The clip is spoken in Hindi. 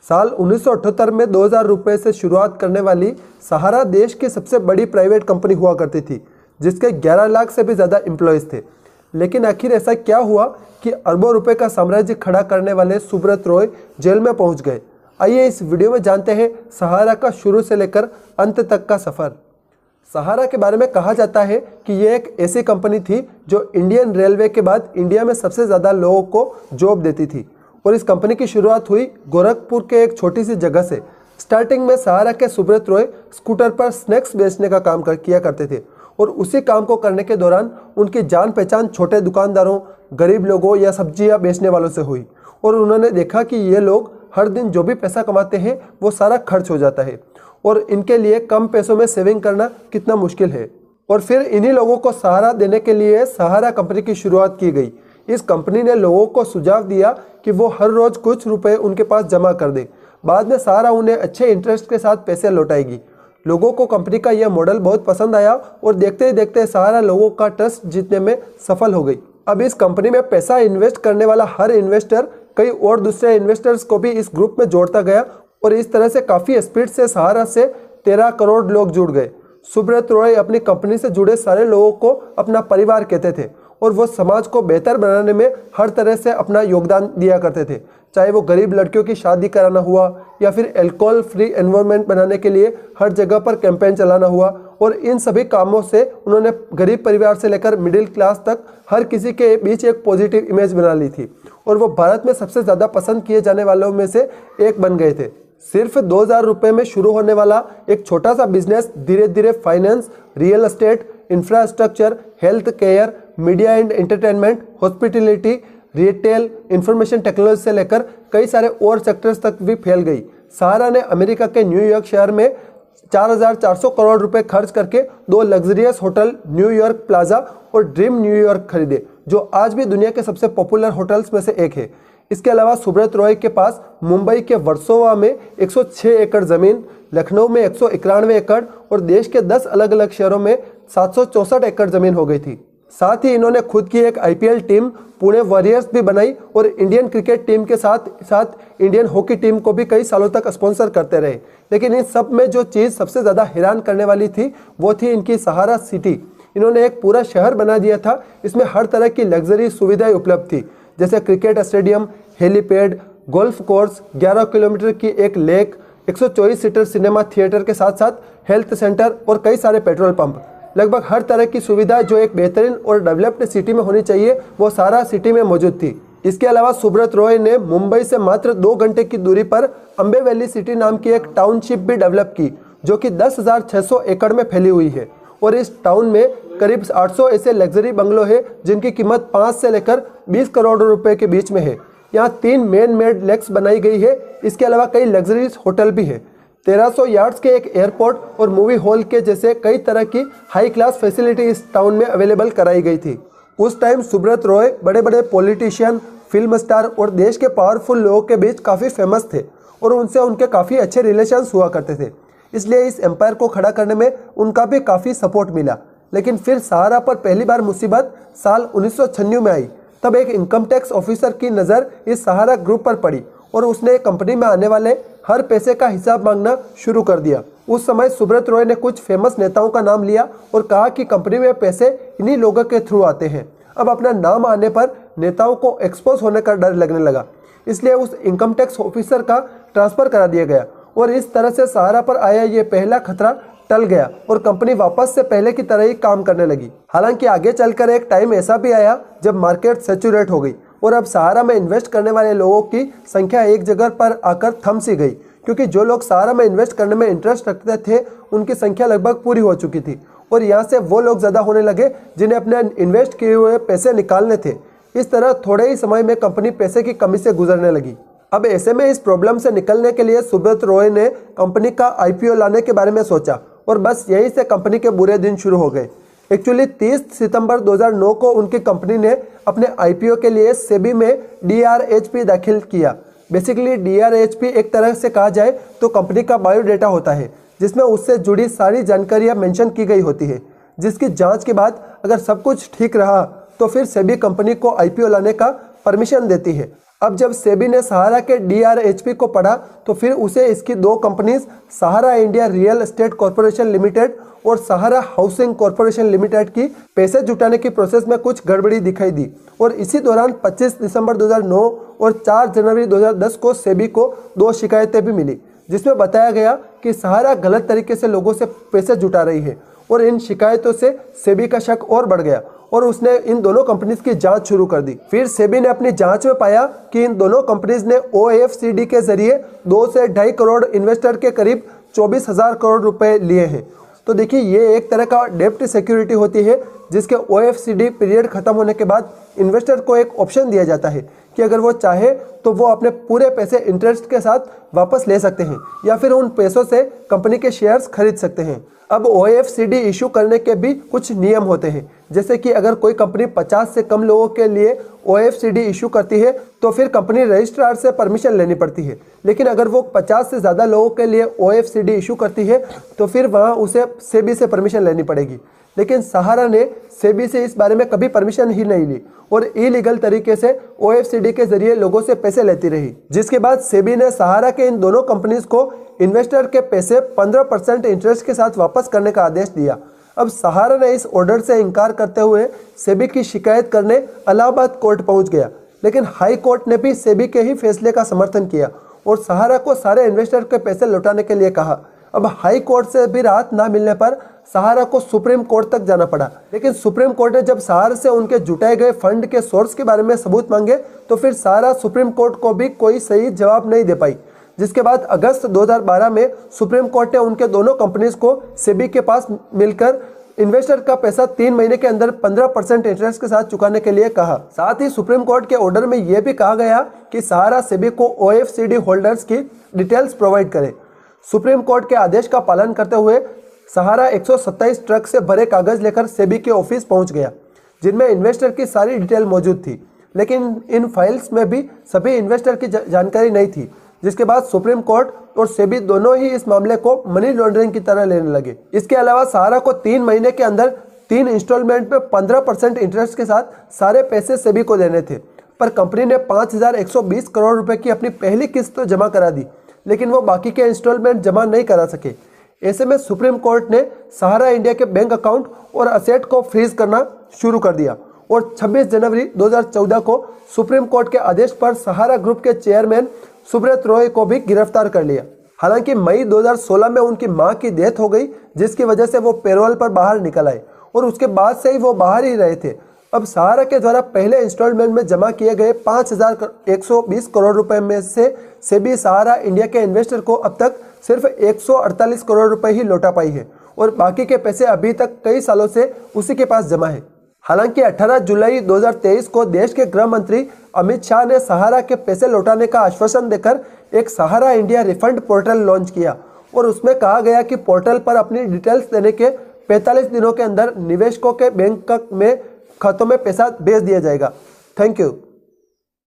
साल 1978 में 2000 रुपये से शुरुआत करने वाली सहारा देश की सबसे बड़ी प्राइवेट कंपनी हुआ करती थी, जिसके 11 लाख से भी ज़्यादा एम्प्लॉयज़ थे। लेकिन आखिर ऐसा क्या हुआ कि अरबों रुपए का साम्राज्य खड़ा करने वाले सुब्रत रॉय जेल में पहुंच गए? आइए इस वीडियो में जानते हैं सहारा का शुरू से लेकर अंत तक का सफ़र। सहारा के बारे में कहा जाता है कि यह एक ऐसी कंपनी थी जो इंडियन रेलवे के बाद इंडिया में सबसे ज़्यादा लोगों को जॉब देती थी, और इस कंपनी की शुरुआत हुई गोरखपुर के एक छोटी सी जगह से। स्टार्टिंग में सहारा के सुब्रत रॉय स्कूटर पर स्नैक्स बेचने का काम किया करते थे, और उसी काम को करने के दौरान उनकी जान पहचान छोटे दुकानदारों, गरीब लोगों या सब्जियां बेचने वालों से हुई। और उन्होंने देखा कि ये लोग हर दिन जो भी पैसा कमाते हैं वो सारा खर्च हो जाता है, और इनके लिए कम पैसों में सेविंग करना कितना मुश्किल है। और फिर इन्हीं लोगों को सहारा देने के लिए सहारा कंपनी की शुरुआत की गई। इस कंपनी ने लोगों को सुझाव दिया कि वो हर रोज़ कुछ रुपए उनके पास जमा कर दें, बाद में सहारा उन्हें अच्छे इंटरेस्ट के साथ पैसे लौटाएगी। लोगों को कंपनी का यह मॉडल बहुत पसंद आया, और देखते ही देखते सहारा लोगों का ट्रस्ट जीतने में सफल हो गई। अब इस कंपनी में पैसा इन्वेस्ट करने वाला हर इन्वेस्टर कई और दूसरे इन्वेस्टर्स को भी इस ग्रुप में जोड़ता गया, और इस तरह से काफ़ी स्पीड से सहारा से 13 करोड़ लोग जुड़ गए। सुब्रत रॉय अपनी कंपनी से जुड़े सारे लोगों को अपना परिवार कहते थे, और वो समाज को बेहतर बनाने में हर तरह से अपना योगदान दिया करते थे। चाहे वो गरीब लड़कियों की शादी कराना हुआ, या फिर अल्कोहल फ्री एनवायरनमेंट बनाने के लिए हर जगह पर कैंपेन चलाना हुआ, और इन सभी कामों से उन्होंने गरीब परिवार से लेकर मिडिल क्लास तक हर किसी के बीच एक पॉजिटिव इमेज बना ली थी, और वो भारत में सबसे ज़्यादा पसंद किए जाने वालों में से एक बन गए थे। सिर्फ 2000 रुपये में शुरू होने वाला एक छोटा सा बिजनेस धीरे धीरे finance, real estate, infrastructure, health care, media and entertainment, hospitality, retail, information technology से लेकर कई सारे और सेक्टर्स तक भी फैल गई। सहारा ने अमेरिका के न्यूयॉर्क शहर में 4400 करोड़ रुपए खर्च करके 2 लग्जरियस होटल न्यूयॉर्क प्लाजा और ड्रीम न्यूयॉर्क खरीदे, जो आज भी दुनिया के सबसे पॉपुलर होटल्स में से एक है। इसके अलावा सुब्रत रॉय के पास मुंबई के वर्सोवा में 106 एकड़ ज़मीन, लखनऊ में 191 एकड़ और देश के 10 अलग अलग शहरों में 764 एकड़ ज़मीन हो गई थी। साथ ही इन्होंने खुद की एक IPL टीम पुणे वॉरियर्स भी बनाई, और इंडियन क्रिकेट टीम के साथ साथ इंडियन हॉकी टीम को भी कई सालों तक स्पॉन्सर करते रहे। लेकिन इन सब में जो चीज़ सबसे ज़्यादा हैरान करने वाली थी वो थी इनकी सहारा सिटी। इन्होंने एक पूरा शहर बना दिया था। इसमें हर तरह की लग्जरी सुविधाएं उपलब्ध थी, जैसे cricket stadium, helipad, golf course, 11 kilometre की एक लेक, 124 सीटर सिनेमा थिएटर के साथ साथ हेल्थ सेंटर और कई सारे पेट्रोल पंप। लगभग हर तरह की सुविधा जो एक बेहतरीन और डेवलप्ड सिटी में होनी चाहिए वो सहारा सिटी में मौजूद थी। इसके अलावा सुब्रत रॉय ने मुंबई से मात्र 2 घंटे की दूरी पर अम्बे वैली सिटी नाम की एक टाउनशिप भी डेवलप की, जो कि 10,600 एकड़ में फैली हुई है। और इस टाउन में करीब 800 ऐसे लग्जरी बंगलो है जिनकी कीमत 5 से लेकर 20 करोड़ रुपए के बीच में है। यहाँ 3 मैन मेड लेक्स बनाई गई है। इसके अलावा कई लग्जरी होटल भी है। 1300 यार्ड्स के एक एयरपोर्ट और मूवी हॉल के जैसे कई तरह की हाई क्लास फैसिलिटी इस टाउन में अवेलेबल कराई गई थी। उस टाइम सुब्रत रॉय बड़े बड़े पॉलिटिशियन, फिल्म स्टार और देश के पावरफुल लोगों के बीच काफ़ी फेमस थे, और उनसे उनके काफ़ी अच्छे रिलेशंस हुआ करते थे। इसलिए इस एम्पायर को खड़ा करने में उनका भी काफ़ी सपोर्ट मिला। लेकिन फिर सहारा पर पहली बार मुसीबत साल 1996 में आई। तब एक इनकम टैक्स ऑफिसर की नज़र इस सहारा ग्रुप पर पड़ी, और उसने कंपनी में आने वाले हर पैसे का हिसाब मांगना शुरू कर दिया। उस समय सुब्रत रॉय ने कुछ फेमस नेताओं का नाम लिया और कहा कि कंपनी में पैसे इन्हीं लोगों के थ्रू आते हैं। अब अपना नाम आने पर नेताओं को एक्सपोज होने का डर लगने लगा, इसलिए उस इनकम टैक्स ऑफिसर का ट्रांसफ़र करा दिया गया, और इस तरह से सहारा पर आया ये पहला खतरा टल गया और कंपनी वापस से पहले की तरह ही काम करने लगी। हालांकि आगे चलकर एक टाइम ऐसा भी आया जब मार्केट सैचुरेट हो गई, और अब सहारा में इन्वेस्ट करने वाले लोगों की संख्या एक जगह पर आकर थम सी गई, क्योंकि जो लोग सहारा में इन्वेस्ट करने में इंटरेस्ट रखते थे उनकी संख्या लगभग पूरी हो चुकी थी, और यहाँ से वो लोग ज़्यादा होने लगे जिन्हें अपने इन्वेस्ट किए हुए पैसे निकालने थे। इस तरह थोड़े ही समय में कंपनी पैसे की कमी से गुजरने लगी। अब ऐसे में इस प्रॉब्लम से निकलने के लिए सुब्रत रॉय ने कंपनी का IPO लाने के बारे में सोचा, और बस यहीं से कंपनी के बुरे दिन शुरू हो गए। एक्चुअली 30 सितंबर 2009 को उनकी कंपनी ने अपने IPO के लिए सेबी में DRHP दाखिल किया। बेसिकली DRHP एक तरह से कहा जाए तो कंपनी का बायोडाटा होता है, जिसमें उससे जुड़ी सारी जानकारियां मेंशन की गई होती है, जिसकी जांच के बाद अगर सब कुछ ठीक रहा तो फिर सेबी कंपनी को IPO लाने का परमिशन देती है। अब जब सेबी ने सहारा के DRHP को पढ़ा तो फिर उसे इसकी दो companies Sahara India real estate corporation limited और सहारा हाउसिंग कॉरपोरेशन लिमिटेड की पैसे जुटाने की प्रोसेस में कुछ गड़बड़ी दिखाई दी और इसी दौरान 25 दिसंबर 2009 और 4 जनवरी 2010 को सेबी को 2 शिकायतें भी मिली, जिसमें बताया गया कि सहारा गलत तरीके से लोगों से पैसे जुटा रही है। और इन शिकायतों से सेबी का शक और बढ़ गया और उसने इन दोनों कंपनीज की जांच शुरू कर दी। फिर सेबी ने अपनी जांच में पाया कि इन दोनों कंपनीज ने OFCD के जरिए 2 से 2.5 करोड़ इन्वेस्टर के करीब 24,000 करोड़ रुपए लिए हैं। तो देखिए, ये एक तरह का डेप्ट सिक्योरिटी होती है जिसके OFCD पीरियड खत्म होने के बाद इन्वेस्टर को एक ऑप्शन दिया जाता है कि अगर वो चाहे तो वो अपने पूरे पैसे इंटरेस्ट के साथ वापस ले सकते हैं या फिर उन पैसों से कंपनी के शेयर्स खरीद सकते हैं। अब OFCD इशू करने के भी कुछ नियम होते हैं, जैसे कि अगर कोई कंपनी 50 से कम लोगों के लिए OFCD इशू करती है तो फिर कंपनी रजिस्ट्रार से परमिशन लेनी पड़ती है। लेकिन अगर वो 50 से ज़्यादा लोगों के लिए OFCD इशू करती है तो फिर वहाँ उसे सेबी से परमिशन लेनी पड़ेगी। लेकिन सहारा ने सेबी से इस बारे में कभी परमिशन ही नहीं ली और इलीगल तरीके से OFCD के जरिए लोगों से पैसे लेती रही, जिसके बाद सेबी ने सहारा के इन दोनों कंपनीज को इन्वेस्टर के पैसे 15% इंटरेस्ट के साथ वापस करने का आदेश दिया। अब सहारा ने इस ऑर्डर से इनकार करते हुए सेबी की शिकायत करने इलाहाबाद कोर्ट पहुंच गया, लेकिन हाई कोर्ट ने भी सेबी के ही फैसले का समर्थन किया और सहारा को सारे इन्वेस्टर के पैसे लौटाने के लिए कहा। अब हाई कोर्ट से भी राहत ना मिलने पर सहारा को सुप्रीम कोर्ट तक जाना पड़ा, लेकिन सुप्रीम कोर्ट ने जब सहारा से उनके जुटाए गए फंड के सोर्स के बारे में सबूत मांगे तो फिर सहारा सुप्रीम कोर्ट को भी कोई सही जवाब नहीं दे पाई, जिसके बाद अगस्त 2012 में सुप्रीम कोर्ट ने उनके दोनों कंपनीज को सेबी के पास मिलकर इन्वेस्टर का पैसा 3 महीने के अंदर 15% इंटरेस्ट के साथ चुकाने के लिए कहा। साथ ही सुप्रीम कोर्ट के ऑर्डर में यह भी कहा गया कि सहारा सेबी को OFCD होल्डर्स की डिटेल्स प्रोवाइड करे। सुप्रीम कोर्ट के आदेश का पालन करते हुए सहारा 127 ट्रक से भरे कागज लेकर सेबी के ऑफिस पहुंच गया, जिनमें इन्वेस्टर की सारी डिटेल मौजूद थी, लेकिन इन फाइल्स में भी सभी इन्वेस्टर की जानकारी नहीं थी, जिसके बाद सुप्रीम कोर्ट और सेबी दोनों ही इस मामले को मनी लॉन्ड्रिंग की तरह लेने लगे। इसके अलावा सहारा को 3 महीने के अंदर 3 इंस्टॉलमेंट में 15% इंटरेस्ट के साथ सारे पैसे सेबी को देने थे, पर कंपनी ने 5,120 करोड़ रुपए की अपनी पहली किस्त तो जमा करा दी, लेकिन वो बाकी के इंस्टॉलमेंट जमा नहीं करा सके। ऐसे में सुप्रीम कोर्ट ने सहारा इंडिया के बैंक अकाउंट और असेट को फ्रीज करना शुरू कर दिया और 26 जनवरी 2014 को सुप्रीम कोर्ट के आदेश पर सहारा ग्रुप के चेयरमैन सुब्रत रॉय को भी गिरफ्तार कर लिया। हालांकि मई 2016 में उनकी मां की डेथ हो गई, जिसकी वजह से वो पेरोल पर बाहर निकल आए और उसके बाद से ही वो बाहर ही रहे थे। अब सहारा के द्वारा पहले इंस्टॉलमेंट में जमा किए गए 5,120 करोड़ रुपए में से सेबी सहारा इंडिया के इन्वेस्टर को अब तक सिर्फ 148 करोड़ रुपए ही लौटा पाई है और बाकी के पैसे अभी तक कई सालों से उसी के पास जमा है। हालांकि 18 जुलाई 2023 को देश के गृह मंत्री अमित शाह ने सहारा के पैसे लौटाने का आश्वासन देकर एक सहारा इंडिया रिफंड पोर्टल लॉन्च किया और उसमें कहा गया कि पोर्टल पर अपनी डिटेल्स देने के 45 दिनों के अंदर निवेशकों के बैंक में खातों में पैसा भेज दिया जाएगा। Thank you.